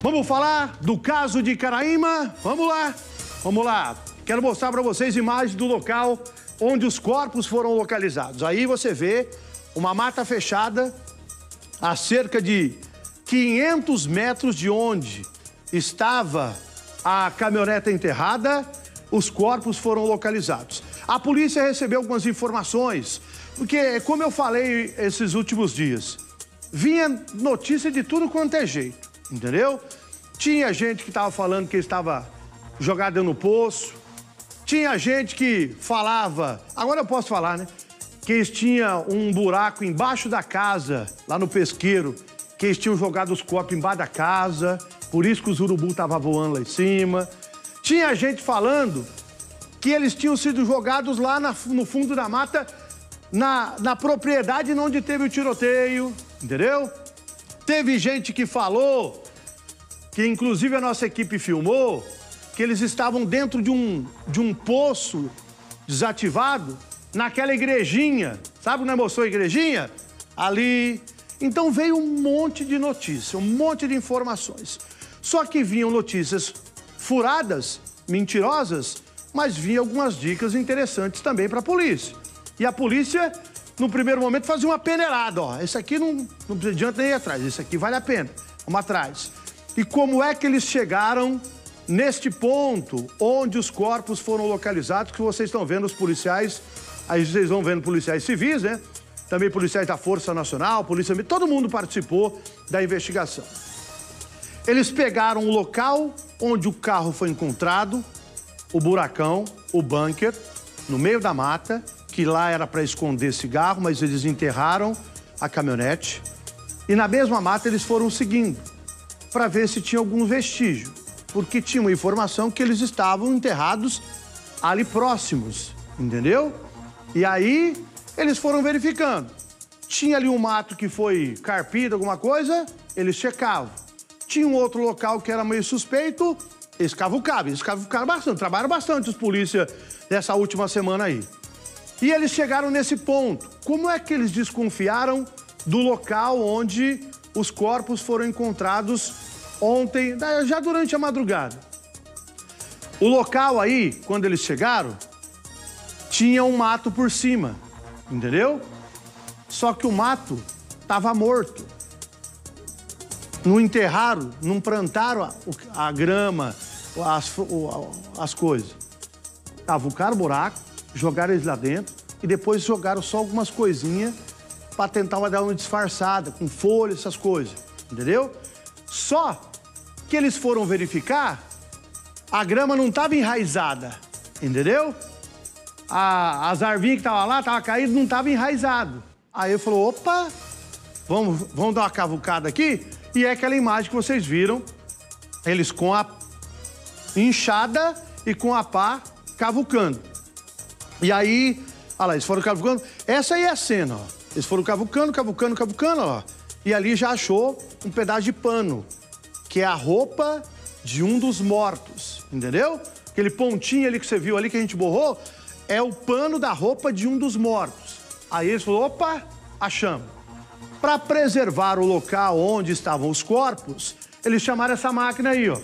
Vamos falar do caso de Caraíma? Vamos lá, vamos lá. Quero mostrar para vocês imagens do local onde os corpos foram localizados. Aí você vê uma mata fechada a cerca de 500 metros de onde estava a caminhonete enterrada, os corpos foram localizados. A polícia recebeu algumas informações, porque, como eu falei esses últimos dias, vinha notícia de tudo quanto é jeito, entendeu? Tinha gente que estava falando que estava jogado no poço, tinha gente que falava, agora eu posso falar, né? Que eles tinham um buraco embaixo da casa, lá no pesqueiro, que eles tinham jogado os corpos embaixo da casa, por isso que os urubu estavam voando lá em cima. Tinha gente falando que eles tinham sido jogados lá no fundo da mata, na propriedade onde teve o tiroteio, entendeu? Teve gente que falou, que inclusive a nossa equipe filmou, que eles estavam dentro de um poço desativado, naquela igrejinha, sabe quando mostrou a igrejinha? Ali. Então veio um monte de notícias, um monte de informações. Só que vinham notícias furadas, mentirosas, mas vinham algumas dicas interessantes também para a polícia. E a polícia, no primeiro momento, fazia uma peneirada, ó. Esse aqui não adianta nem ir atrás, esse aqui vale a pena, vamos atrás. E como é que eles chegaram neste ponto onde os corpos foram localizados, que vocês estão vendo os policiais, aí vocês vão vendo policiais civis, né? Também policiais da Força Nacional, Polícia Militar, todo mundo participou da investigação. Eles pegaram o local onde o carro foi encontrado, o buracão, o bunker, no meio da mata, que lá era para esconder cigarro, mas eles enterraram a caminhonete. E na mesma mata eles foram seguindo, para ver se tinha algum vestígio, porque tinha uma informação que eles estavam enterrados ali próximos, entendeu? E aí eles foram verificando. Tinha ali um mato que foi carpido, alguma coisa, eles checavam. Tinha um outro local que era meio suspeito, eles cavucavam bastante, trabalharam bastante os polícias dessa última semana aí. E eles chegaram nesse ponto. Como é que eles desconfiaram do local onde os corpos foram encontrados ontem, já durante a madrugada? O local aí, quando eles chegaram, tinha um mato por cima, entendeu? Só que o mato estava morto. Não enterraram, não plantaram a grama, as coisas. Cavucaram o buraco, jogaram eles lá dentro e depois jogaram só algumas coisinhas para tentar dar uma disfarçada, com folha, essas coisas, entendeu? Só que eles foram verificar, a grama não estava enraizada, entendeu? As arvinhas que estavam lá, estavam caídas, não estavam enraizadas. Aí ele falou, opa, vamos dar uma cavucada aqui? E é aquela imagem que vocês viram, eles com a enxada e com a pá cavucando. E aí, olha lá, eles foram cavucando. Essa aí é a cena, ó. Eles foram cavucando, ó. E ali já achou um pedaço de pano, que é a roupa de um dos mortos, entendeu? Aquele pontinho ali que você viu ali, que a gente borrou, é o pano da roupa de um dos mortos. Aí eles falaram, opa, achamos. Para preservar o local onde estavam os corpos, eles chamaram essa máquina aí, ó.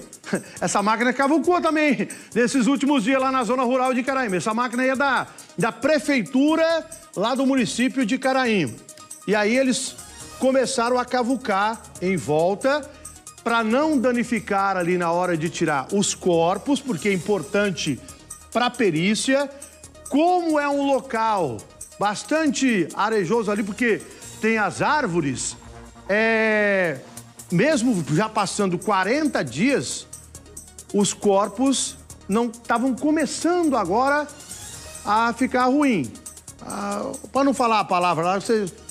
Essa máquina cavucou também nesses últimos dias lá na zona rural de Caraíma. Essa máquina aí é da prefeitura lá do município de Caraíma. E aí eles começaram a cavucar em volta para não danificar ali na hora de tirar os corpos, porque é importante para a perícia. Como é um local bastante arejoso ali, porque tem as árvores, mesmo já passando 40 dias, os corpos não estavam começando agora a ficar ruim. Para não falar a palavra lá,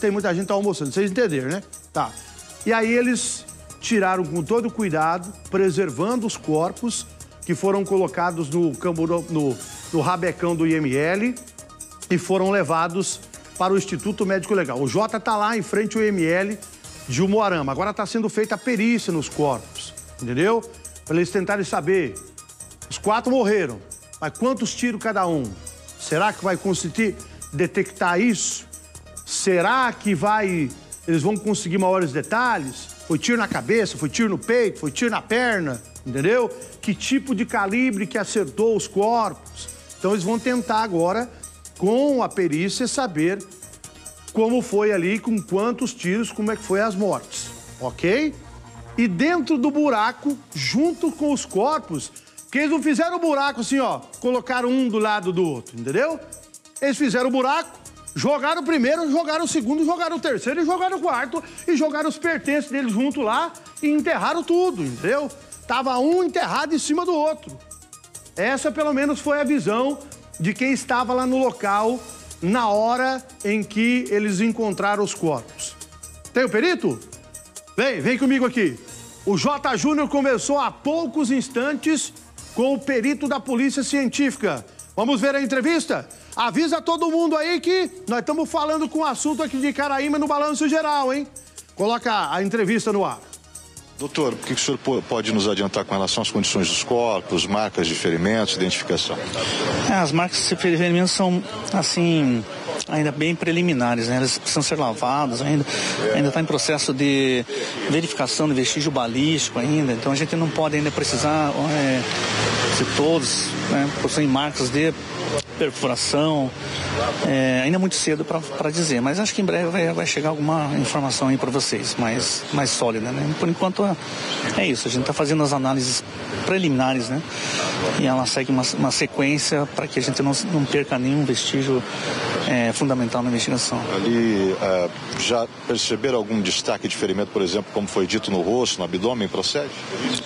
tem muita gente que tá almoçando, vocês entenderam, né? Tá. E aí eles tiraram com todo cuidado, preservando os corpos que foram colocados no rabecão do IML e foram levados para o Instituto Médico Legal. O Jota está lá em frente ao IML de Umuarama. Agora está sendo feita a perícia nos corpos, entendeu? Para eles tentarem saber. Os 4 morreram, mas quantos tiros cada um? Será que vai conseguir detectar isso? Será que eles vão conseguir maiores detalhes? Foi tiro na cabeça, foi tiro no peito, foi tiro na perna, entendeu? Que tipo de calibre que acertou os corpos. Então eles vão tentar agora, com a perícia, saber como foi ali, com quantos tiros, como é que foi as mortes, ok? E dentro do buraco, junto com os corpos, que eles não fizeram o buraco assim, ó, colocaram um do lado do outro, entendeu? Eles fizeram o buraco, jogaram o primeiro, jogaram o segundo, jogaram o terceiro e jogaram o quarto e jogaram os pertences deles junto lá e enterraram tudo, entendeu? Tava um enterrado em cima do outro. Essa, pelo menos, foi a visão de quem estava lá no local na hora em que eles encontraram os corpos. Tem o perito? Vem comigo aqui. O J. Júnior conversou há poucos instantes com o perito da Polícia Científica. Vamos ver a entrevista? Avisa todo mundo aí que nós estamos falando com o assunto aqui de Caraíma no Balanço Geral, hein? Coloca a entrevista no ar. Doutor, o que o senhor pode nos adiantar com relação às condições dos corpos, marcas de ferimentos, identificação? As marcas de ferimentos são, assim, ainda bem preliminares, né? Elas precisam ser lavadas ainda está em processo de verificação de vestígio balístico ainda, então a gente não pode ainda precisar se todos possuem marcas de perfuração, ainda é muito cedo para dizer, mas acho que em breve vai chegar alguma informação aí para vocês, mais sólida, né? Por enquanto é isso, a gente está fazendo as análises preliminares, né? E ela segue uma sequência para que a gente não perca nenhum vestígio fundamental na investigação. Ali, já perceberam algum destaque de ferimento, por exemplo, como foi dito no rosto, no abdômen, procede?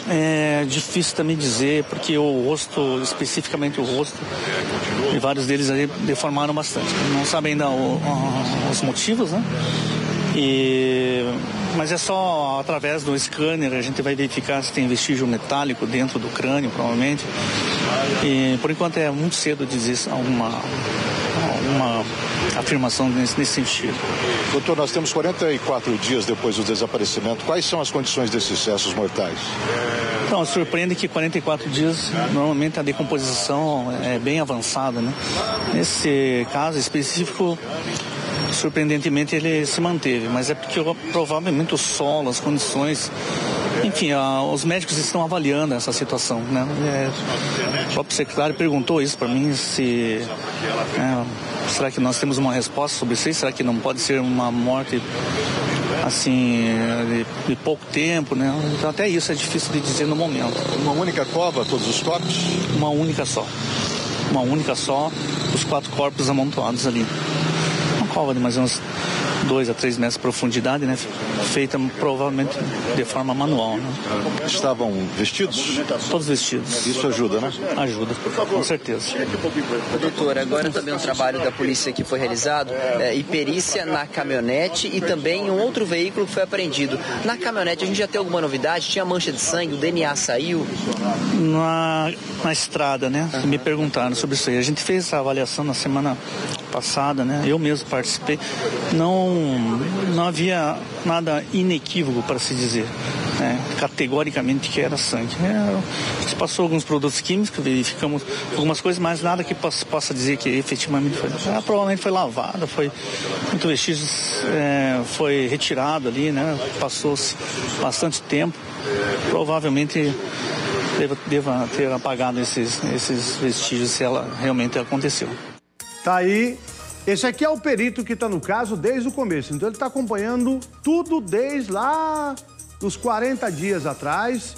É difícil também dizer, porque o rosto, especificamente o rosto, e vários deles ali deformaram bastante. Não sabem ainda os motivos, né? Mas é só através do scanner a gente vai verificar se tem vestígio metálico dentro do crânio, provavelmente. E por enquanto é muito cedo dizer alguma afirmação nesse sentido. Doutor, nós temos 44 dias depois do desaparecimento. Quais são as condições desses restos mortais? Então, surpreende que 44 dias, normalmente a decomposição é bem avançada, né? Nesse caso específico, surpreendentemente ele se manteve, mas é porque provavelmente o solo, as condições, enfim, os médicos estão avaliando essa situação, né? O próprio secretário perguntou isso para mim, será que nós temos uma resposta sobre isso? Será que não pode ser uma morte assim, de pouco tempo, né? Então até isso é difícil de dizer no momento. Uma única cova, todos os corpos? Uma única só, os 4 corpos amontoados ali. Uma cova de mais ou menos 2 a 3 metros de profundidade, né? Feita provavelmente de forma manual, né? Estavam vestidos? Todos vestidos. Isso ajuda, né? Ajuda, com certeza. Doutor, agora também um trabalho da polícia que foi realizado e perícia na caminhonete e também em um outro veículo que foi apreendido. Na caminhonete a gente já tem alguma novidade? Tinha mancha de sangue, o DNA saiu? Na estrada, né? Me perguntaram sobre isso aí. A gente fez essa avaliação na semana passada, né? Eu mesmo participei. Não havia nada inequívoco para se dizer, né? Categoricamente que era sangue. Se passou alguns produtos químicos, verificamos algumas coisas, mas nada que possa dizer que efetivamente foi. Provavelmente foi lavada, foi muito vestígio, foi retirado ali, né? Passou-se bastante tempo. Provavelmente deva ter apagado esses vestígios se ela realmente aconteceu. Tá aí. Esse aqui é o perito que está no caso desde o começo. Então ele está acompanhando tudo desde lá dos 40 dias atrás.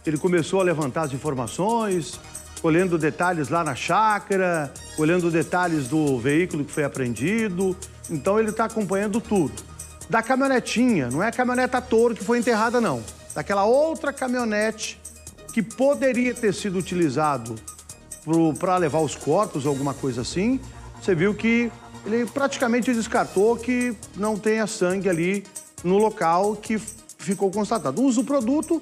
Ele começou a levantar as informações, colhendo detalhes lá na chácara, colhendo detalhes do veículo que foi apreendido. Então ele está acompanhando tudo. Da caminhonetinha, não é a caminhoneta Toro que foi enterrada, não. Daquela outra caminhonete que poderia ter sido utilizado para levar os corpos ou alguma coisa assim. Você viu que ele praticamente descartou que não tenha sangue ali no local que ficou constatado. Usa o produto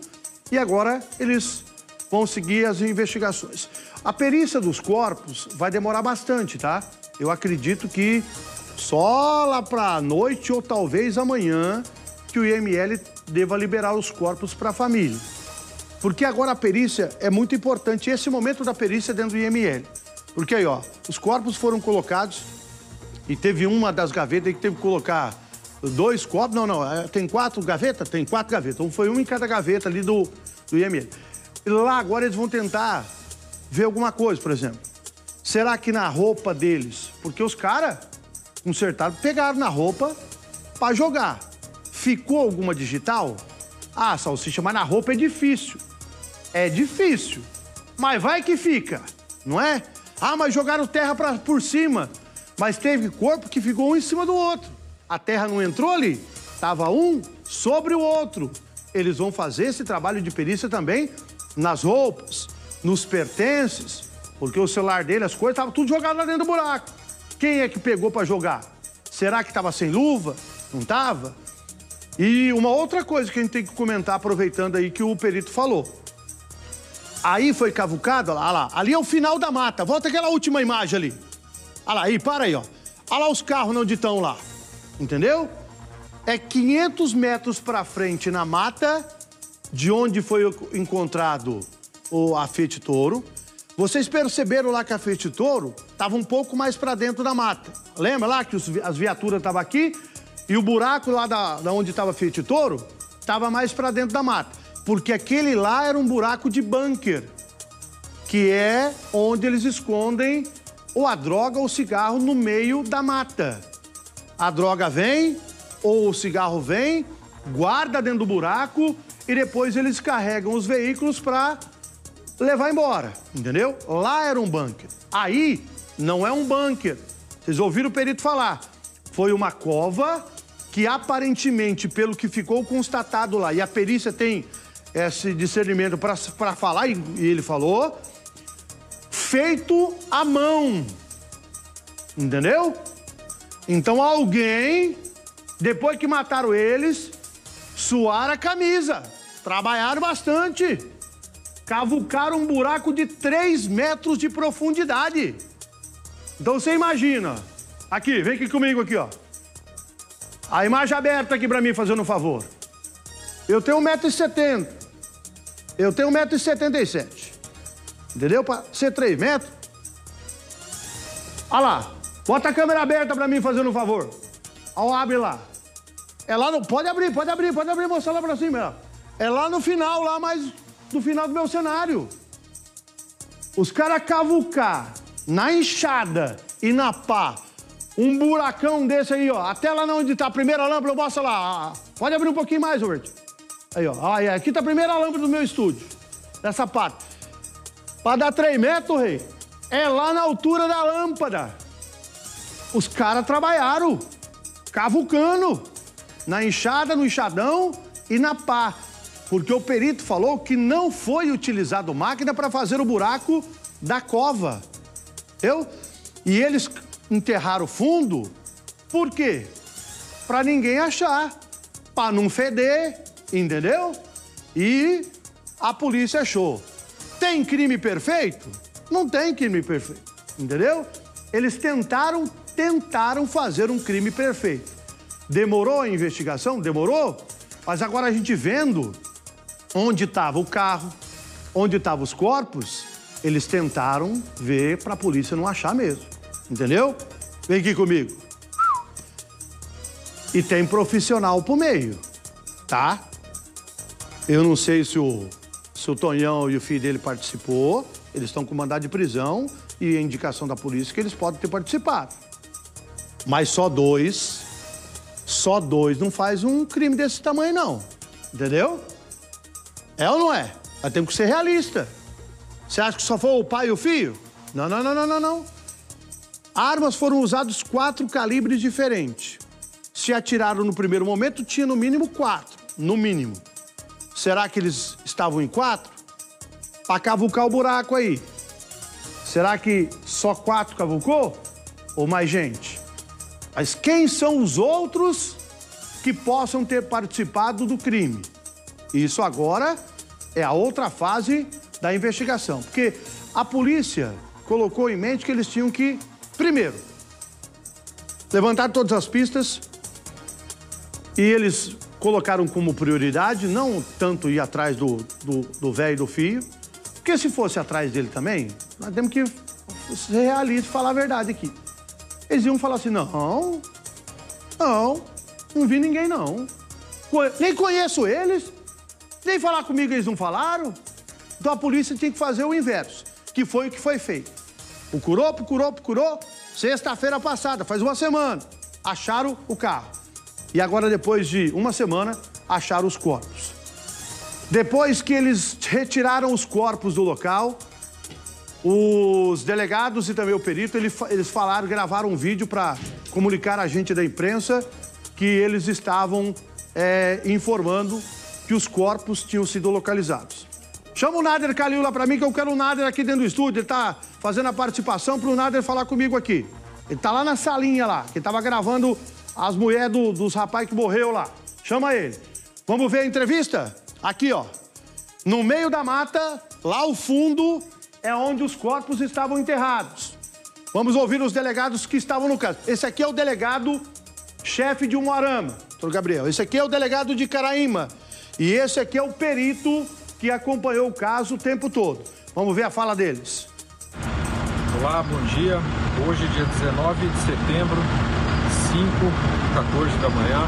e agora eles vão seguir as investigações. A perícia dos corpos vai demorar bastante, tá? Eu acredito que só lá para a noite ou talvez amanhã que o IML deva liberar os corpos para a família. Porque agora a perícia é muito importante, esse momento da perícia dentro do IML. Porque aí, ó, os corpos foram colocados e teve uma das gavetas que teve que colocar 2 copos, não, tem 4 gavetas? Tem 4 gavetas. Então foi um em cada gaveta ali do IML. E lá agora eles vão tentar ver alguma coisa, por exemplo. Será que na roupa deles? Porque os caras consertaram, pegaram na roupa pra jogar. Ficou alguma digital? Ah, Salsicha, mas na roupa é difícil. É difícil. Mas vai que fica, não é? Ah, mas jogaram terra por cima. Mas teve corpo que ficou um em cima do outro. A terra não entrou ali? Tava um sobre o outro. Eles vão fazer esse trabalho de perícia também nas roupas, nos pertences, porque o celular dele, as coisas, estavam tudo jogado lá dentro do buraco. Quem é que pegou pra jogar? Será que tava sem luva? Não tava? E uma outra coisa que a gente tem que comentar, aproveitando aí que o perito falou. Aí foi cavucado, olha lá, ali é o final da mata. Volta aquela última imagem ali. Olha lá, aí, para aí, ó. Olha lá os carros onde estão lá. Entendeu? É 500 metros pra frente na mata, de onde foi encontrado a Fiat Toro. Vocês perceberam lá que a Fiat Toro estava um pouco mais pra dentro da mata. Lembra lá que as viaturas estavam aqui e o buraco lá da onde estava a Fiat Toro estava mais pra dentro da mata. Porque aquele lá era um buraco de bunker, que é onde eles escondem ou a droga ou o cigarro no meio da mata. A droga vem, ou o cigarro vem, guarda dentro do buraco e depois eles carregam os veículos para levar embora, entendeu? Lá era um bunker. Aí não é um bunker. Vocês ouviram o perito falar. Foi uma cova que aparentemente, pelo que ficou constatado lá, e a perícia tem esse discernimento para falar, e ele falou, feito à mão. Entendeu? Então alguém, depois que mataram eles, suaram a camisa, trabalharam bastante, cavucaram um buraco de 3 metros de profundidade. Então você imagina, aqui, vem aqui comigo aqui, ó. A imagem aberta aqui pra mim, fazendo um favor. Eu tenho 1,70 m. Eu tenho 1,77 m. Entendeu? Pra ser 3 metros. Olha lá. Bota a câmera aberta pra mim, fazendo um favor. Ó, abre lá. É lá no... Pode abrir, mostrar lá pra cima. Ó. É lá no final, lá mais no final do meu cenário. Os caras cavucar na enxada e na pá um buracão desse aí, ó. Até lá onde tá a primeira lâmpada, mostra lá. Pode abrir um pouquinho mais, Robert. Aí, ó. Aí, aqui tá a primeira lâmpada do meu estúdio. Dessa parte. Pra dar 3 metros, rei, é lá na altura da lâmpada. Os caras trabalharam, cavucando, na enxada, no enxadão e na pá. Porque o perito falou que não foi utilizado máquina para fazer o buraco da cova. Entendeu? E eles enterraram fundo, por quê? Para ninguém achar, para não feder, entendeu? E a polícia achou. Tem crime perfeito? Não tem crime perfeito, entendeu? Eles tentaram fazer um crime perfeito. Demorou a investigação? Demorou. Mas agora a gente vendo onde estava o carro, onde estavam os corpos, eles tentaram ver para a polícia não achar mesmo. Entendeu? Vem aqui comigo. E tem profissional pro meio, tá? Eu não sei se o Tonhão e o filho dele participou. Eles estão com mandado de prisão e a indicação da polícia que eles podem ter participado. Mas só dois não faz um crime desse tamanho, não. Entendeu? É ou não é? Mas temos que ser realista. Você acha que só foi o pai e o filho? Não. Armas foram usadas 4 calibres diferentes. Se atiraram no primeiro momento, tinha no mínimo 4. No mínimo. Será que eles estavam em 4? Para cavucar o buraco aí. Será que só 4 cavucou? Ou mais gente? Mas quem são os outros que possam ter participado do crime? Isso agora é a outra fase da investigação. Porque a polícia colocou em mente que eles tinham que, primeiro, levantar todas as pistas e eles colocaram como prioridade não tanto ir atrás do velho e do filho, porque se fosse atrás dele também, nós temos que ser realistas e falar a verdade aqui. Eles iam falar assim, não, Não vi ninguém, não. Nem conheço eles, nem falar comigo eles não falaram. Então a polícia tinha que fazer o inverso, que foi o que foi feito. Procurou. Sexta-feira passada, faz uma semana, acharam o carro. E agora, depois de uma semana, acharam os corpos. Depois que eles retiraram os corpos do local, os delegados e também o perito, eles gravaram um vídeo para comunicar a gente da imprensa que eles estavam informando que os corpos tinham sido localizados. Chama o Nader Kalil lá pra mim, que eu quero o Nader aqui dentro do estúdio. Ele tá fazendo a participação pro Nader falar comigo aqui. Ele tá lá na salinha lá, que tava gravando as mulheres dos rapazes que morreu lá. Chama ele. Vamos ver a entrevista? Aqui, ó. No meio da mata, lá ao fundo, é onde os corpos estavam enterrados. Vamos ouvir os delegados que estavam no caso. Esse aqui é o delegado-chefe de Umuarama, doutor Gabriel. Esse aqui é o delegado de Caraíma. E esse aqui é o perito que acompanhou o caso o tempo todo. Vamos ver a fala deles. Olá, bom dia. Hoje, dia 19 de setembro, 5h14 da manhã,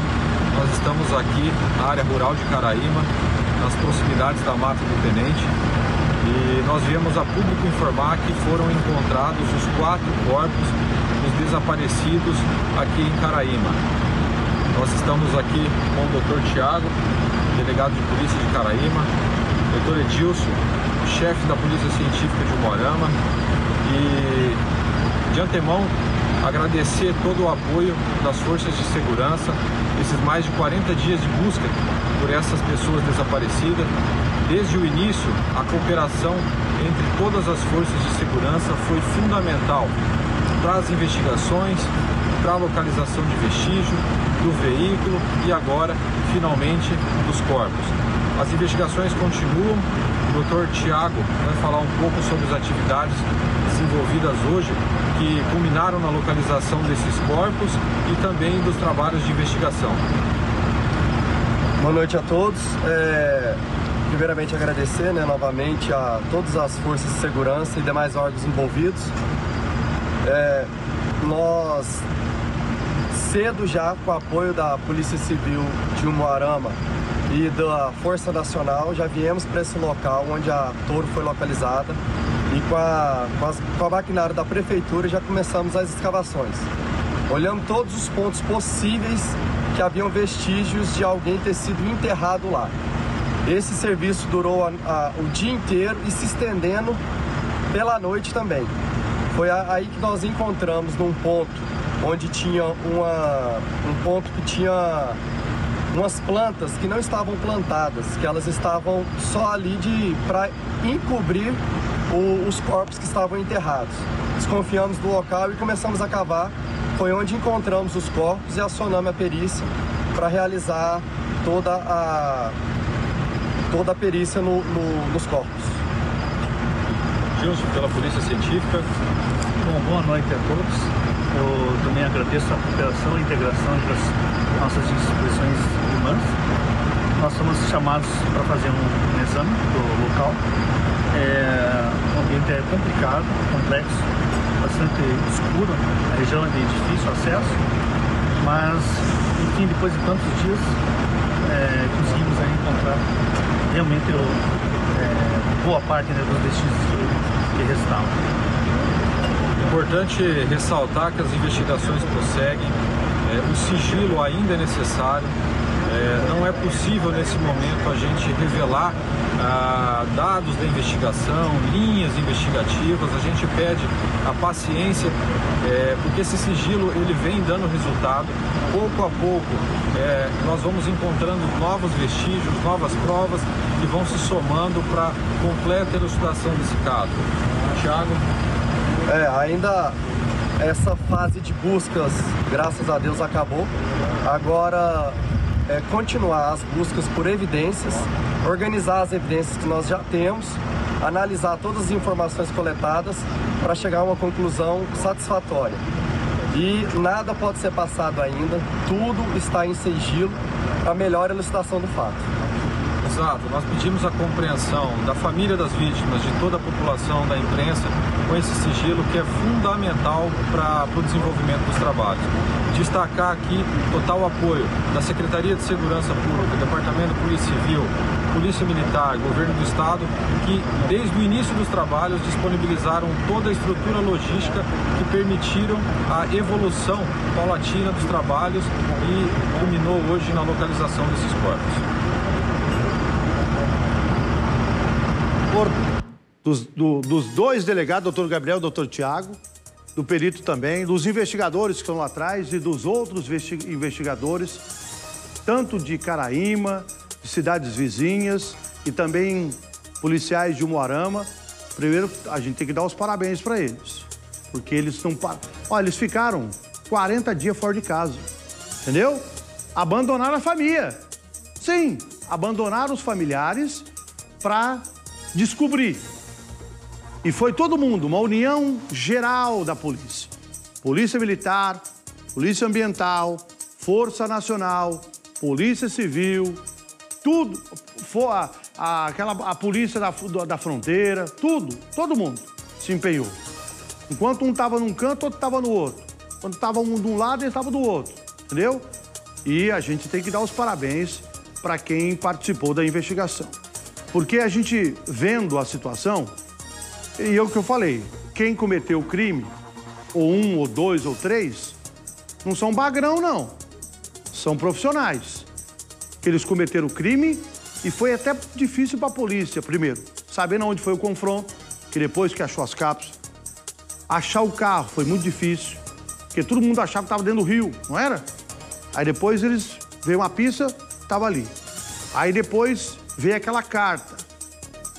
nós estamos aqui na área rural de Caraíma, nas proximidades da Mata do Tenente, e nós viemos a público informar que foram encontrados os 4 corpos dos desaparecidos aqui em Caraíma. Nós estamos aqui com o Dr. Tiago, delegado de polícia de Caraíma, Dr. Edilson, chefe da Polícia Científica de Umuarama, e de antemão agradecer todo o apoio das forças de segurança, esses mais de 40 dias de busca por essas pessoas desaparecidas. Desde o início, a cooperação entre todas as forças de segurança foi fundamental para as investigações, para a localização de vestígio, do veículo e agora, finalmente, dos corpos. As investigações continuam. O Dr. Tiago vai falar um pouco sobre as atividades desenvolvidas hoje, que culminaram na localização desses corpos e também dos trabalhos de investigação. Boa noite a todos. Primeiramente agradecer novamente a todas as forças de segurança e demais órgãos envolvidos. Nós, cedo já, com o apoio da Polícia Civil de Umuarama e da Força Nacional, já viemos para esse local onde a Toro foi localizada e com a maquinária da Prefeitura já começamos as escavações. Olhando todos os pontos possíveis que haviam vestígios de alguém ter sido enterrado lá. Esse serviço durou o dia inteiro e se estendendo pela noite também. Foi aí que nós encontramos num ponto onde tinha um ponto que tinha umas plantas que não estavam plantadas, que elas estavam só ali para encobrir os corpos que estavam enterrados. Desconfiamos do local e começamos a cavar. Foi onde encontramos os corpos e acionamos a perícia para realizar toda a perícia nos corpos. Gilson, pela Polícia Científica. Bom, boa noite a todos. Eu também agradeço a cooperação e integração entre as nossas instituições irmãs. Nós somos chamados para fazer um exame do local. O ambiente é complicado, complexo, bastante escuro, a região é de difícil acesso, mas, enfim, depois de tantos dias, conseguimos aí encontrar realmente boa parte dos vestígios que restavam. Importante ressaltar que as investigações prosseguem, o sigilo ainda é necessário, não é possível nesse momento a gente revelar dados da investigação, linhas investigativas. A gente pede a paciência, porque esse sigilo ele vem dando resultado. Pouco a pouco nós vamos encontrando novos vestígios, novas provas que vão se somando para a completa elucidação desse caso. Tiago? Ainda essa fase de buscas, graças a Deus, acabou. Agora continuar as buscas por evidências, organizar as evidências que nós já temos, analisar todas as informações coletadas para chegar a uma conclusão satisfatória. E nada pode ser passado ainda, tudo está em sigilo para melhor elucidação do fato. Exato, nós pedimos a compreensão da família das vítimas, de toda a população, da imprensa, com esse sigilo que é fundamental para o desenvolvimento dos trabalhos. Destacar aqui total apoio da Secretaria de Segurança Pública, Departamento de Polícia Civil, Polícia Militar, Governo do Estado, que desde o início dos trabalhos disponibilizaram toda a estrutura logística que permitiram a evolução paulatina dos trabalhos e culminou hoje na localização desses corpos. Dos dois delegados, doutor Gabriel e doutor Tiago, do perito também, dos investigadores que estão lá atrás e dos outros investigadores, tanto de Caraíma, de cidades vizinhas e também policiais de Umuarama. Primeiro, a gente tem que dar os parabéns para eles, porque eles não param. Olha, eles ficaram 40 dias fora de casa, entendeu? Abandonaram a família. Sim, abandonaram os familiares para descobrir. E foi todo mundo, uma união geral da polícia. Polícia Militar, Polícia Ambiental, Força Nacional, Polícia Civil, tudo. A polícia da fronteira, tudo, todo mundo se empenhou. Enquanto um estava num canto, outro estava no outro. Quando estava um de um lado, ele estava do outro, entendeu? E a gente tem que dar os parabéns para quem participou da investigação. Porque a gente, vendo a situação, e é o que eu falei, quem cometeu o crime, ou um, ou dois, ou três, não são bagrão, não. São profissionais. Eles cometeram o crime e foi até difícil para a polícia, primeiro, sabendo onde foi o confronto, que depois que achou as cápsulas, achar o carro foi muito difícil, porque todo mundo achava que estava dentro do rio, não era? Aí depois eles, veio uma pista, estava ali. Aí depois veio aquela carta.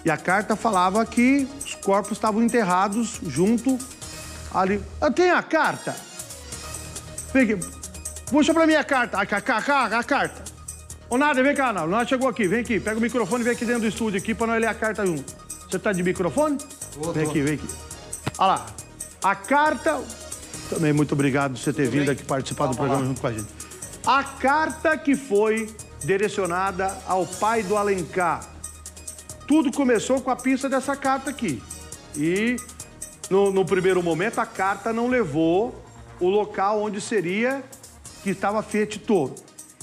E a carta falava que os corpos estavam enterrados junto ali. Eu tenho a carta. Vem aqui. Puxa pra mim a carta. A carta. Ô, Nádia, vem cá, Nádia chegou aqui. Vem aqui. Pega o microfone e vem aqui dentro do estúdio aqui pra nós ler a carta junto. Você tá de microfone? Vem aqui, vem aqui. Olha lá. A carta... Também muito obrigado por você ter vindo aqui participar do programa junto com a gente. A carta que foi direcionada ao pai do Alencar. Tudo começou com a pista dessa carta aqui. E, no primeiro momento, a carta não levou o local onde seria que estava Fiat Toro.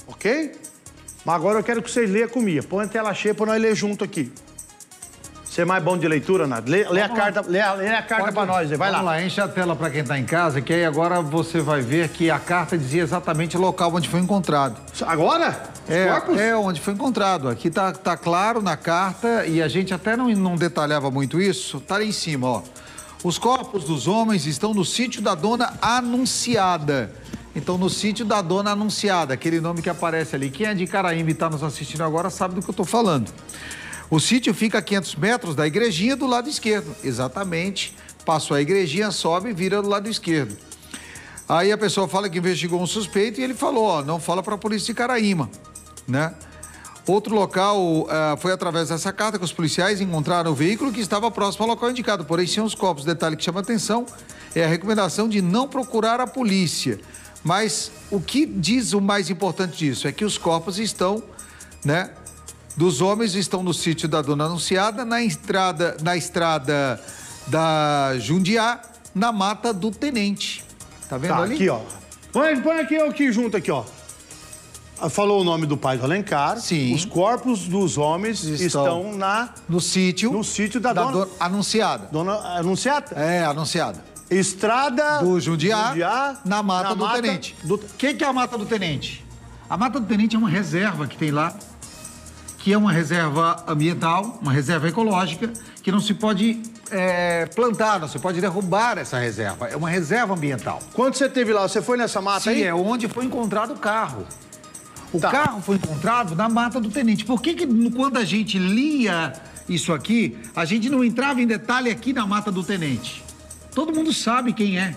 Ok? Mas agora eu quero que vocês leiam comigo. Põe a tela cheia para nós ler junto aqui. Você é mais bom de leitura, Nádia? Lê a carta para nós aí. Vai lá. Vamos lá, enche a tela para quem está em casa, que aí agora você vai ver que a carta dizia exatamente o local onde foi encontrado. Agora? Onde foi encontrado. Aqui tá claro na carta, e a gente até não detalhava muito isso. Tá ali em cima, ó. Os corpos dos homens estão no sítio da Dona Anunciada. Então, no sítio da Dona Anunciada, aquele nome que aparece ali. Quem é de Caraíma e está nos assistindo agora sabe do que eu estou falando. O sítio fica a 500 metros da igrejinha do lado esquerdo. Exatamente. Passou a igrejinha, sobe e vira do lado esquerdo. Aí a pessoa fala que investigou um suspeito e ele falou, ó, não fala para a polícia de Caraíma, né? Outro local foi através dessa carta que os policiais encontraram o veículo que estava próximo ao local indicado, porém sem os corpos. Detalhe que chama atenção é a recomendação de não procurar a polícia. Mas o que diz o mais importante disso é que os corpos estão, né? Dos homens estão no sítio da Dona Anunciada, na estrada da Jundiá, na Mata do Tenente. Tá vendo ali? Aqui, ó. Põe aqui junto aqui, ó. Falou o nome do pai do Alencar. Sim. Os corpos dos homens estão no sítio da Dona Anunciada. Dona Anunciada? É, Anunciada. Estrada do Jundiá, na Mata do Tenente. O que é a Mata do Tenente? A Mata do Tenente é uma reserva que tem lá, que é uma reserva ambiental, uma reserva ecológica, que não se pode plantar, não se pode derrubar essa reserva. É uma reserva ambiental. Quando você esteve lá, você foi nessa mata aí? Sim, é onde foi encontrado o carro. O carro foi encontrado na Mata do Tenente. Por que quando a gente lia isso aqui, a gente não entrava em detalhe aqui na Mata do Tenente? Todo mundo sabe quem é.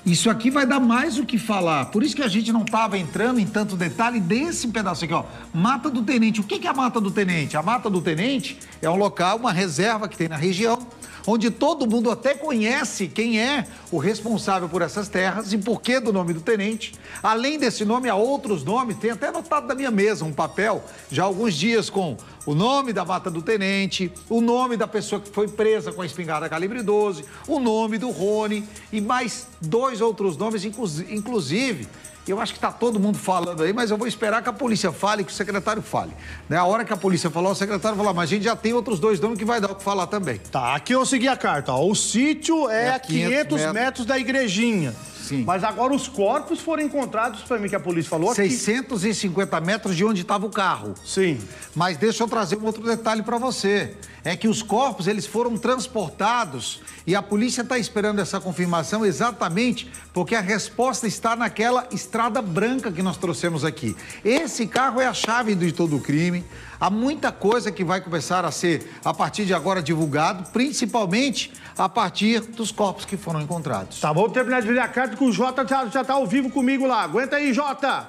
Isso aqui vai dar mais o que falar. Por isso que a gente não estava entrando em tanto detalhe desse pedaço aqui, ó. Mata do Tenente. O que é a Mata do Tenente? A Mata do Tenente é um local, uma reserva que tem na região, onde todo mundo até conhece quem é o responsável por essas terras e por que do nome do tenente. Além desse nome, há outros nomes, tem até anotado na minha mesa um papel, já há alguns dias, com o nome da mata do tenente, o nome da pessoa que foi presa com a espingarda calibre 12, o nome do Rony e mais 2 outros nomes, inclusive... Eu acho que está todo mundo falando aí, mas eu vou esperar que a polícia fale, que o secretário fale. Né? A hora que a polícia falar, o secretário vai falar, mas a gente já tem outros 2 nomes que vai dar o que falar também. Tá, aqui eu segui a carta, ó. O sítio é a 500 metros da igrejinha. Sim. Mas agora os corpos foram encontrados, para mim, que a polícia falou... 650 metros de onde estava o carro. Sim. Mas deixa eu trazer um outro detalhe para você. É que os corpos, eles foram transportados e a polícia está esperando essa confirmação exatamente porque a resposta está naquela estrada branca que nós trouxemos aqui. Esse carro é a chave de todo o crime. Há muita coisa que vai começar a ser, a partir de agora, divulgado, principalmente a partir dos corpos que foram encontrados. Tá, vamos terminar de ler a carta que o Jota já tá ao vivo comigo lá. Aguenta aí, Jota.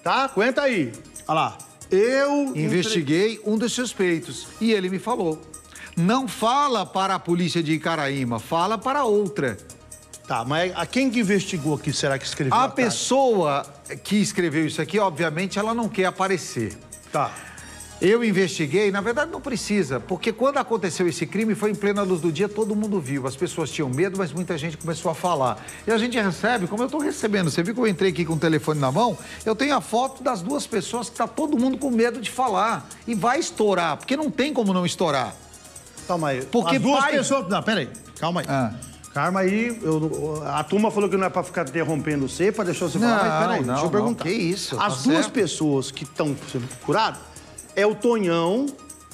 Tá? Aguenta aí. Olha lá. Eu investiguei um dos suspeitos e ele me falou. Não fala para a polícia de Icaraíma, fala para outra. Tá, mas a quem que investigou aqui, será que escreveu a pessoa que escreveu isso aqui, obviamente, ela não quer aparecer. Tá. Eu investiguei, na verdade não precisa, porque quando aconteceu esse crime foi em plena luz do dia, todo mundo viu. As pessoas tinham medo, mas muita gente começou a falar. E a gente recebe, como eu estou recebendo, você viu que eu entrei aqui com o telefone na mão? Eu tenho a foto das 2 pessoas que está todo mundo com medo de falar. E vai estourar, porque não tem como não estourar. Calma aí. Porque as 2 pessoas... Não, peraí. Calma aí. Calma aí. A turma falou que não é para ficar interrompendo você, para deixar você falar, mas peraí, deixa eu perguntar. Que isso? As 2 pessoas que estão sendo procuradas é o Tonhão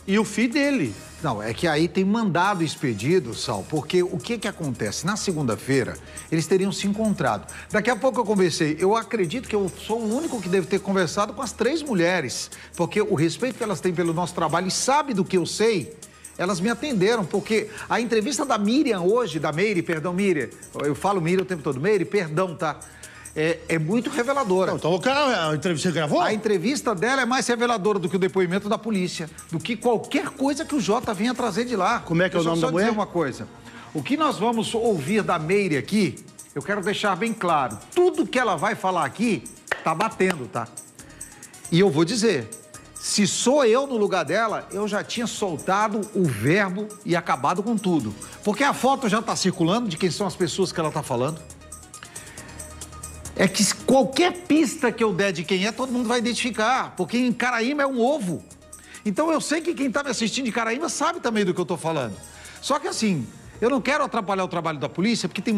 e o filho dele. Não, é que aí tem mandado expedido, Sal, porque o que acontece? Na segunda-feira, eles teriam se encontrado. Daqui a pouco eu conversei, eu acredito que eu sou o único que deve ter conversado com as 3 mulheres, porque o respeito que elas têm pelo nosso trabalho e sabe do que eu sei, elas me atenderam, porque a entrevista da Miriam hoje, da Meire, perdão, Miriam, eu falo Miriam o tempo todo, Meire, perdão, tá? É muito reveladora. Então, o cara, a entrevista você gravou? A entrevista dela é mais reveladora do que o depoimento da polícia, do que qualquer coisa que o Jota vinha trazer de lá. Como é que é o nome da mulher? Deixa eu só dizer uma coisa. O que nós vamos ouvir da Meire aqui, eu quero deixar bem claro. Tudo que ela vai falar aqui, tá batendo, tá? E eu vou dizer, se sou eu no lugar dela, eu já tinha soltado o verbo e acabado com tudo. Porque a foto já tá circulando de quem são as pessoas que ela tá falando. É que qualquer pista que eu der de quem é, todo mundo vai identificar, porque em Caraíma é um ovo. Então eu sei que quem está me assistindo de Caraíma sabe também do que eu estou falando. Só que assim, eu não quero atrapalhar o trabalho da polícia, porque tem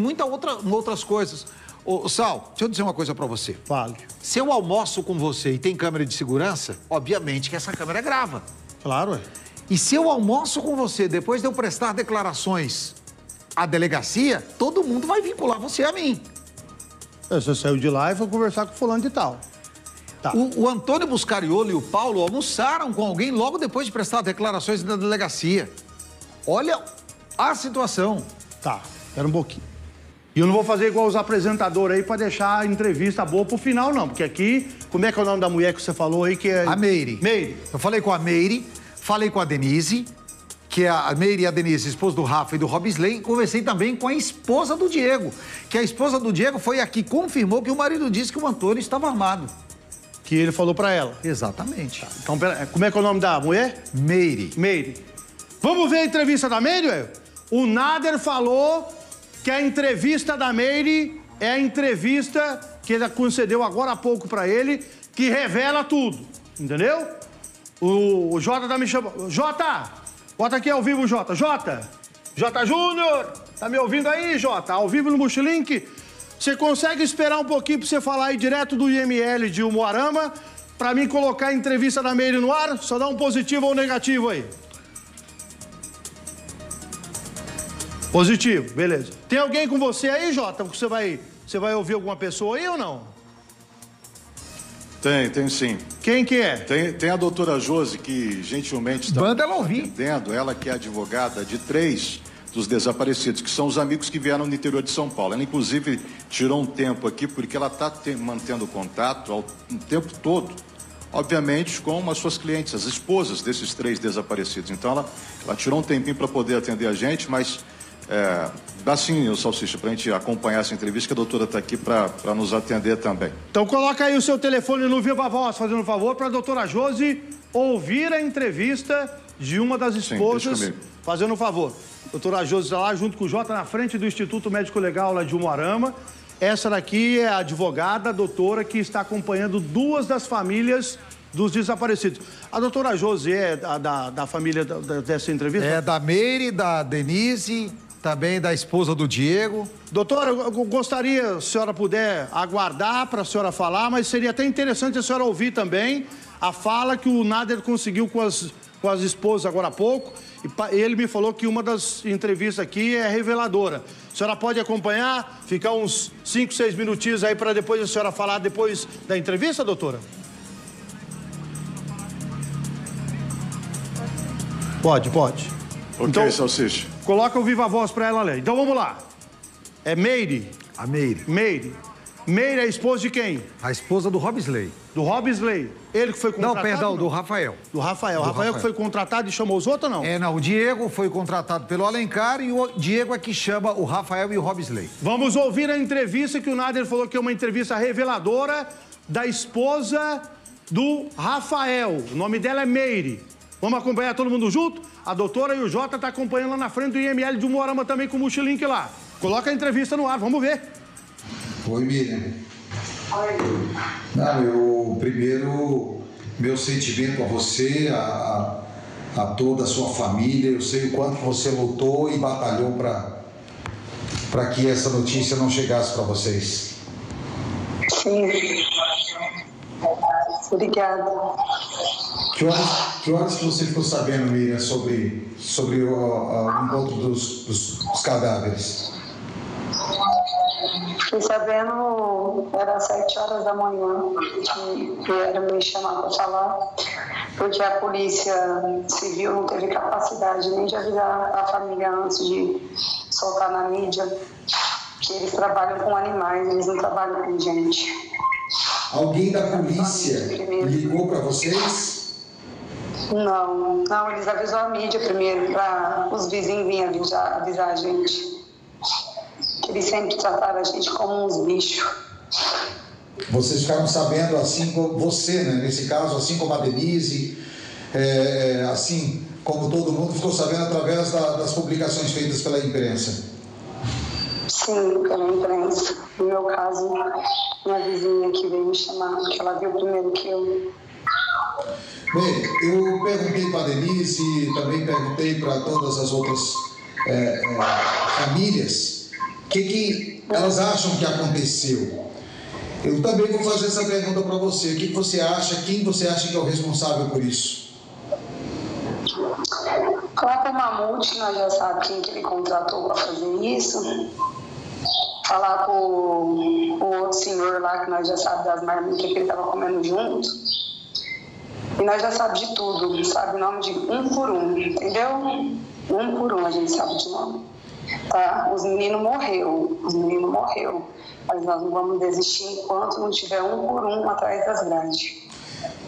outras coisas. Ô, Sal, deixa eu dizer uma coisa para você. Fale. Se eu almoço com você e tem câmera de segurança, obviamente que essa câmera grava. Claro, é. E se eu almoço com você, depois de eu prestar declarações à delegacia, todo mundo vai vincular você a mim. Você saiu de lá e foi conversar com fulano de tal. Tá. O Antônio Buscariolo e o Paulo almoçaram com alguém logo depois de prestar declarações na delegacia. Olha a situação. Tá, espera um pouquinho. E eu não vou fazer igual os apresentadores aí pra deixar a entrevista boa pro final, não. Porque aqui, como é que é o nome da mulher que você falou aí que é... A Meire. Meire. Eu falei com a Meire, falei com a Denise, que é a Meire e a Denise, esposa do Rafa e do Robisley, e conversei também com a esposa do Diego, que a esposa do Diego foi a que confirmou que o marido disse que o Antônio estava armado. Que ele falou pra ela? Exatamente. Tá. Então, como é que é o nome da mulher? Meire. Meire. Vamos ver a entrevista da Meire, ué? O Nader falou que a entrevista da Meire é a entrevista que ele concedeu agora há pouco pra ele, que revela tudo, entendeu? O Jota tá me chamando. Jota! Bota aqui ao vivo, Jota. Jota Júnior! Tá me ouvindo aí, Jota? Ao vivo no Multilink? Você consegue esperar um pouquinho pra você falar aí direto do IML de Umuarama pra mim colocar a entrevista da Meire no ar? Só dá um positivo ou negativo aí. Positivo, beleza. Tem alguém com você aí, Jota? Você vai ouvir alguma pessoa aí ou não? Tem sim. Quem que é? Tem a doutora Josi, que gentilmente está Manda ela ouvir. atendendo, ela que é advogada de 3 dos desaparecidos, que são os amigos que vieram no interior de São Paulo. Ela, inclusive, tirou um tempo aqui, porque ela está mantendo contato o tempo todo obviamente com as suas clientes, as esposas desses 3 desaparecidos. Então ela tirou um tempinho para poder atender a gente, mas dá sim, Salsicha, para a gente acompanhar essa entrevista, que a doutora está aqui para nos atender também. Então coloca aí o seu telefone no Viva Voz, fazendo um favor, para a doutora Josi ouvir a entrevista de uma das esposas, fazendo um favor. Doutora Josi está lá junto com o Jota na frente do Instituto Médico Legal lá de Umuarama. Essa daqui é a advogada, a doutora, que está acompanhando 2 das famílias dos desaparecidos. A doutora Josi é da família dessa entrevista? É da Meire, da Denise, também da esposa do Diego. Doutora, eu gostaria, se a senhora puder, aguardar para a senhora falar, mas seria até interessante a senhora ouvir também a fala que o Nader conseguiu com as esposas agora há pouco. E ele me falou que uma das entrevistas aqui é reveladora. A senhora pode acompanhar, ficar uns 5, 6 minutinhos aí para depois a senhora falar depois da entrevista, doutora? Pode. Ok, então, Salsicha. Coloca o Viva Voz para ela ler. Então vamos lá. É Meire? A Meire. Meire é a esposa de quem? A esposa do Robisley. Do Robisley. Ele que foi contratado? Não, perdão, do Rafael. Do Rafael. Rafael que foi contratado e chamou os outros ou não? Não, o Diego foi contratado pelo Alencar e o Diego é que chama o Rafael e o Robisley. Vamos ouvir a entrevista que o Nader falou que é uma entrevista reveladora da esposa do Rafael. O nome dela é Meire. Vamos acompanhar todo mundo junto? A doutora e o Jota tá acompanhando lá na frente do IML de Umuarama também com o Mochilink lá. Coloca a entrevista no ar, vamos ver. Oi, Miriam. Oi. Não, primeiro, meu sentimento a você, a toda a sua família. Eu sei o quanto você lutou e batalhou para que essa notícia não chegasse para vocês. Sim. Obrigada. Que horas que você ficou sabendo, Miriam, sobre o encontro dos cadáveres? Fiquei sabendo, era 7 horas da manhã, que vieram me chamar para falar, porque a polícia civil não teve capacidade nem de avisar a família antes de soltar na mídia, que eles trabalham com animais, eles não trabalham com gente. Alguém da polícia ligou para vocês? Não, eles avisaram a mídia primeiro, para os vizinhos virem avisar a gente. Eles sempre trataram a gente como uns bichos. Vocês ficaram sabendo, assim como você, né? Nesse caso, assim como a Denise, assim como todo mundo ficou sabendo através das publicações feitas pela imprensa? Sim, pela imprensa. No meu caso, minha vizinha que veio me chamar, que ela viu primeiro que eu. Bem, eu perguntei para a Denise, também perguntei para todas as outras famílias o que elas acham que aconteceu. Eu também vou fazer essa pergunta para você. O que você acha, quem você acha que é o responsável por isso? Falar com o Mamute, nós já sabemos quem que ele contratou para fazer isso. Falar com o outro senhor lá, que nós já sabemos das marmitas que ele estava comendo junto. E nós já sabemos de tudo, sabe o nome de um por um, entendeu? Um por um a gente sabe de nome. Tá? Os meninos morreu, mas nós não vamos desistir enquanto não tiver um por um atrás das grades.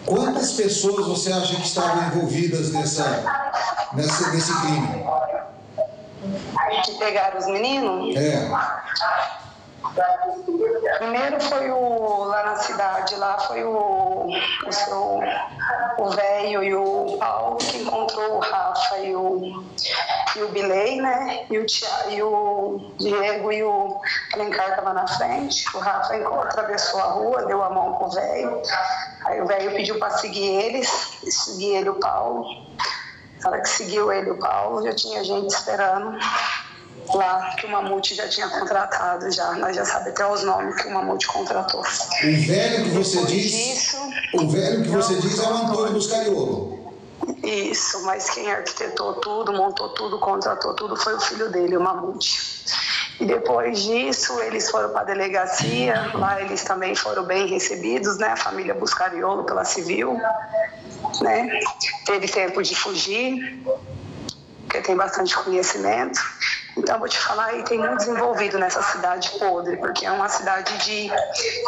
Quantas pessoas você acha que estavam envolvidas nesse crime? Que pegaram os meninos? Primeiro foi lá na cidade, lá foi o velho e o Paulo que encontrou o Rafa e o Bilei, né? E o Diego e o Alencar estavam na frente. O Rafa atravessou a rua, deu a mão pro velho. Aí o velho pediu para seguir ele o Paulo. Na hora que seguiu ele o Paulo, já tinha gente esperando lá, que o Mamute já tinha contratado já. Nós já sabemos até os nomes que o Mamute contratou. O velho que você diz é o Antônio Buscariolo. Isso, mas quem arquitetou tudo, montou tudo, contratou tudo foi o filho dele, o Mamute. E depois disso, eles foram para a delegacia, lá eles também foram bem recebidos, né? A família Buscariolo pela civil, né? Teve tempo de fugir, porque tem bastante conhecimento. Então, eu vou te falar, e tem muito desenvolvido nessa cidade podre, porque é uma cidade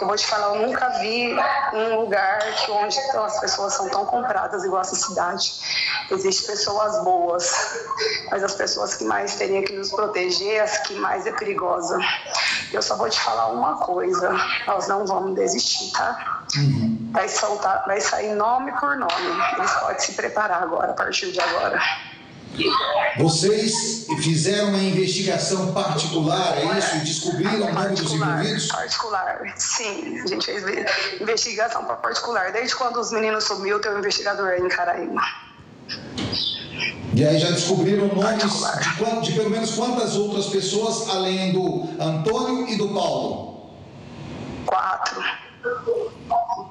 eu vou te falar, eu nunca vi um lugar onde as pessoas são tão compradas igual essa cidade. Existem pessoas boas, mas as pessoas que mais teriam que nos proteger, as que mais é perigosa. Eu só vou te falar uma coisa, nós não vamos desistir, tá? Vai sair nome por nome. Eles podem se preparar agora, a partir de agora. Vocês fizeram uma investigação particular, é isso? E descobriram o nome dos envolvidos? Particular, sim. A gente fez investigação particular. Desde quando os meninos sumiu, tem um investigador aí em Caraíma. E aí já descobriram nomes de pelo menos quantas outras pessoas, além do Antônio e do Paulo? 4.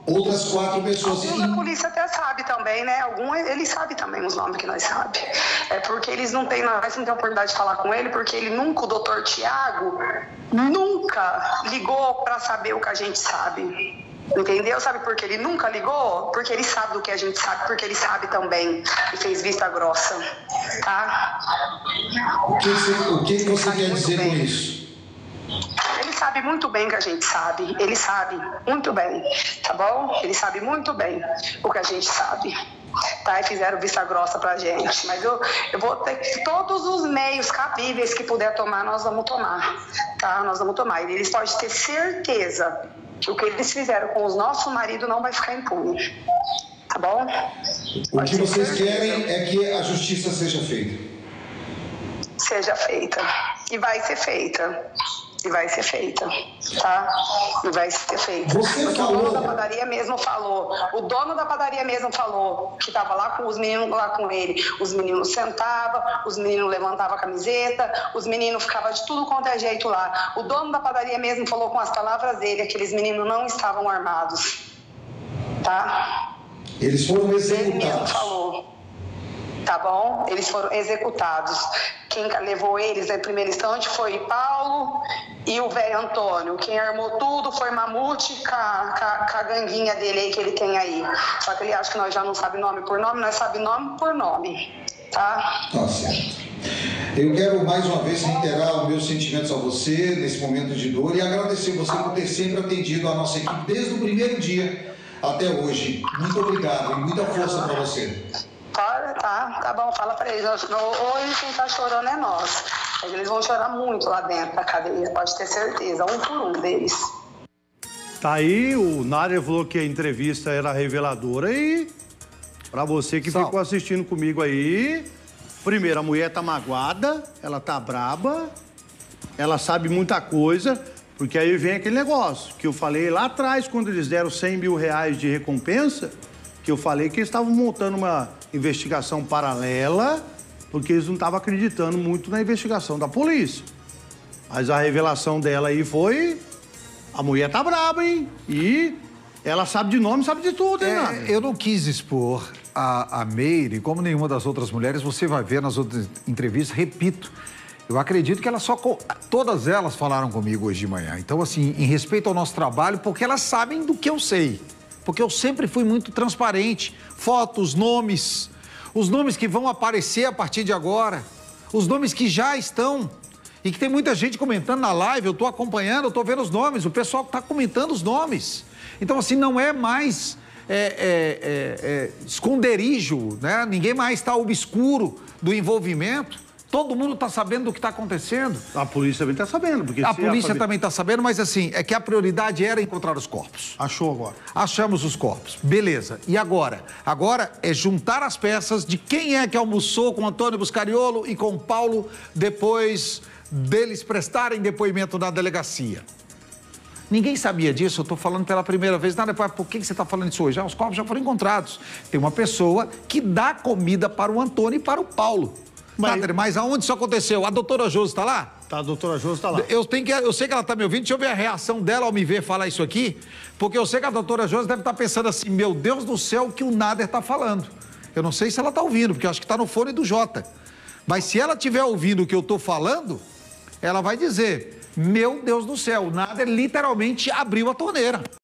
Outras 4 pessoas. Alguns a polícia até sabe também, né? Eles sabem também os nomes que nós sabemos. É porque nós não temos a oportunidade de falar com ele, porque o doutor Tiago nunca ligou para saber o que a gente sabe. Entendeu? Sabe por que ele nunca ligou? Porque ele sabe do que a gente sabe, porque ele sabe também e fez vista grossa, tá? O que você quer dizer com isso? Ele sabe muito bem o que a gente sabe, ele sabe muito bem, tá bom? Ele sabe muito bem o que a gente sabe, tá? E fizeram vista grossa pra gente, mas eu vou ter todos os meios cabíveis que puder tomar, nós vamos tomar, tá? Nós vamos tomar, e eles podem ter certeza que o que eles fizeram com os nossos maridos não vai ficar impune, tá bom? O que vocês querem é que a justiça seja feita. Seja feita, e vai ser feita. E vai ser feita, tá? E vai ser feita. Porque o dono da padaria mesmo falou que tava lá com os meninos lá com ele. Os meninos sentavam, os meninos levantavam a camiseta, os meninos ficavam de tudo quanto é jeito lá. O dono da padaria mesmo falou com as palavras dele, aqueles meninos não estavam armados, tá? Eles foram executados. Ele mesmo falou. Tá bom? Eles foram executados. Quem levou eles em primeiro instante foi Paulo e o velho Antônio. Quem armou tudo foi Mamute com a ganguinha dele aí que ele tem aí. Só que ele acha que nós já não sabemos nome por nome, nós sabemos nome por nome. Tá? Tá certo. Eu quero mais uma vez reiterar os meus sentimentos a você nesse momento de dor e agradecer você por ter sempre atendido a nossa equipe desde o primeiro dia até hoje. Muito obrigado e muita força para você. Tá bom, fala pra eles. Hoje quem tá chorando é nós. Eles vão chorar muito lá dentro da cadeia, pode ter certeza, um por um deles. Tá aí, o Nádia falou que a entrevista era reveladora e pra você que ficou assistindo comigo aí, primeiro, a mulher tá magoada, ela tá braba, ela sabe muita coisa, porque aí vem aquele negócio que eu falei lá atrás, quando eles deram 100 mil reais de recompensa, que eu falei que eles estavam montando uma investigação paralela, porque eles não estavam acreditando muito na investigação da polícia. Mas a revelação dela aí foi... A mulher tá braba, hein? E ela sabe de nome, sabe de tudo, hein, Nádia? Eu não quis expor a Meire, como nenhuma das outras mulheres, você vai ver nas outras entrevistas, repito, eu acredito que todas elas falaram comigo hoje de manhã. Então, assim, em respeito ao nosso trabalho, porque elas sabem do que eu sei. Porque eu sempre fui muito transparente. Fotos, nomes, os nomes que vão aparecer a partir de agora, os nomes que já estão e que tem muita gente comentando na live, eu estou acompanhando, eu estou vendo os nomes, o pessoal está comentando os nomes. Então, assim, não é mais esconderijo, né? Ninguém mais está obscuro do envolvimento. Todo mundo está sabendo do que está acontecendo. A polícia também está sabendo. Porque a polícia também está sabendo, mas assim, é que a prioridade era encontrar os corpos. Achou agora? Achamos os corpos. Beleza. E agora? Agora é juntar as peças de quem é que almoçou com Antônio Buscariolo e com Paulo depois deles prestarem depoimento na delegacia. Ninguém sabia disso, eu estou falando pela primeira vez. Nada, por que você está falando isso hoje? Os corpos já foram encontrados. Tem uma pessoa que dá comida para o Antônio e para o Paulo. Mas aonde isso aconteceu? A doutora Josi está lá? Tá, a doutora Josi está lá. Eu sei que ela está me ouvindo, deixa eu ver a reação dela ao me ver falar isso aqui, porque eu sei que a doutora Josi deve estar pensando assim, meu Deus do céu, o que o Nader está falando. Eu não sei se ela está ouvindo, porque eu acho que está no fone do Jota. Mas se ela estiver ouvindo o que eu estou falando, ela vai dizer, meu Deus do céu, o Nader literalmente abriu a torneira.